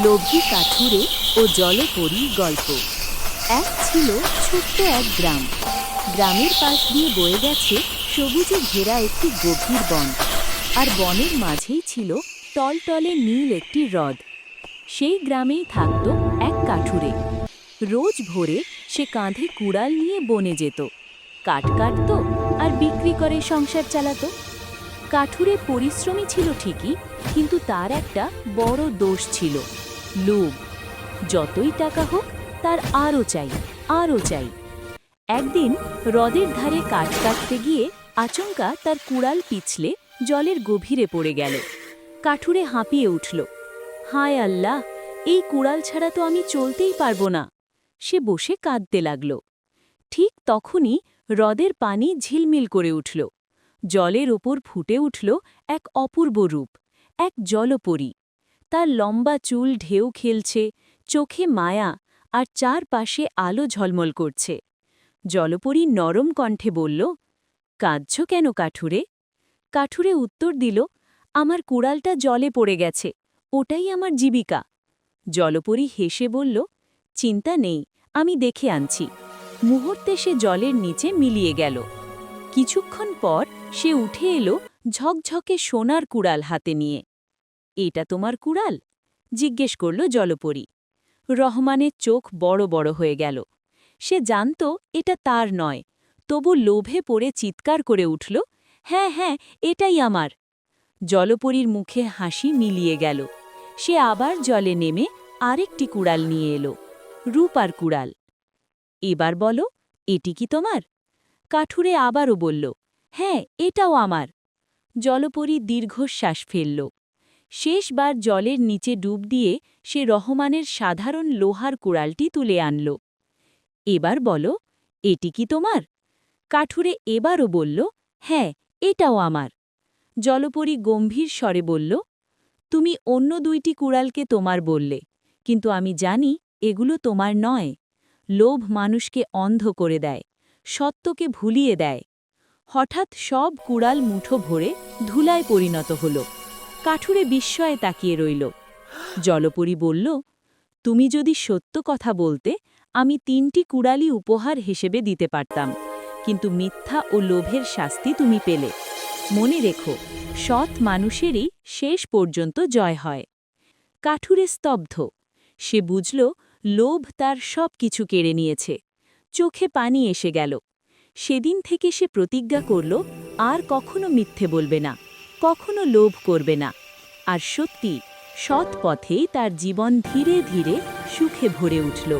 লোভী কাঠুরে ও জলপরীর গল্প। এক ছিল ছোট্ট এক গ্রাম। গ্রামের পাশ দিয়ে বয়ে গেছে সবুজে ঘেরা একটি গভীর বন, আর বনের মাঝেই ছিল টলটলে নীল একটি হ্রদ। সেই গ্রামেই থাকত এক কাঠুরে। রোজ ভোরে সে কাঁধে কুড়াল নিয়ে বনে যেত, কাঠ কাটত আর বিক্রি করে সংসার চালাতো। কাঠুরে পরিশ্রমী ছিল ঠিকই, কিন্তু তার একটা বড় দোষ ছিল, লোভ। যতই টাকা হোক তার আরও চাই, আরও চাই। একদিন হ্রদের ধারে কাঠ কাটতে গিয়ে আচমকা তার কুড়াল পিছলে জলের গভীরে পড়ে গেল। কাঠুরে হাঁপিয়ে উঠল। হায় আল্লাহ, এই কুড়াল ছাড়া তো আমি চলতেই পারবো না। সে বসে কাঁদতে লাগল। ঠিক তখনই হ্রদের পানি ঝিলমিল করে উঠল। জলের ওপর ফুটে উঠল এক অপূর্ব রূপ, এক জলপরী। তার লম্বা চুল ঢেউ খেলছে, চোখে মায়া, আর চারপাশে আলো ঝলমল করছে। জলপরী নরম কণ্ঠে বলল, কাঁদছ কেন কাঠুরে? কাঠুরে উত্তর দিল, আমার কুড়ালটা জলে পড়ে গেছে, ওটাই আমার জীবিকা। জলপরী হেসে বলল, চিন্তা নেই, আমি দেখে আনছি। মুহূর্তে সে জলের নিচে মিলিয়ে গেল। কিছুক্ষণ পর সে উঠে এলো ঝকঝকে সোনার কুড়াল হাতে নিয়ে। এটা তোমার কুড়াল? জিজ্ঞেস করল জলপরী। রহমানের চোখ বড় বড় হয়ে গেল। সে জানত এটা তার নয়, তবু লোভে পড়ে চিৎকার করে উঠল, হ্যাঁ হ্যাঁ, এটাই আমার। জলপরীর মুখে হাসি মিলিয়ে গেল। সে আবার জলে নেমে আরেকটি কুড়াল নিয়ে এলো, রূপার কুড়াল। এবার বলো, এটি কি তোমার? কাঠুরে আবারও বলল, হ্যাঁ, এটাও আমার। জলপরী দীর্ঘশ্বাস ফেলল। শেষবার জলের নিচে ডুব দিয়ে সে রহমানের সাধারণ লোহার কুড়ালটি তুলে আনল। এবার বলো, এটি কি তোমার? কাঠুরে এবারও বলল, হ্যাঁ, এটাও আমার। জলপরী গম্ভীর স্বরে বলল, তুমি অন্য দুইটি কুড়ালকে তোমার বললে, কিন্তু আমি জানি এগুলো তোমার নয়। লোভ মানুষকে অন্ধ করে দেয়, সত্যকে ভুলিয়ে দেয়। হঠাৎ সব কুড়াল মুঠো ভরে ধুলায় পরিণত হল। কাঠুরে বিস্ময়ে তাকিয়ে রইল। জলপরী বলল, তুমি যদি সত্য কথা বলতে, আমি 3টি কুড়ালই উপহার হিসেবে দিতে পারতাম, কিন্তু মিথ্যা ও লোভের শাস্তি তুমি পেলে। মনে রেখো, সৎ মানুষেরই শেষ পর্যন্ত জয় হয়। কাঠুরে স্তব্ধ। সে বুঝল লোভ তার সব কিছু কেড়ে নিয়েছে। চোখে পানি এসে গেল। সেদিন থেকে সে প্রতিজ্ঞা করল, আর কখনো মিথ্যে বলবে না, কখনো লোভ করবে না। আর সত্যি, সৎ পথেই তার জীবন ধীরে ধীরে সুখে ভরে উঠল।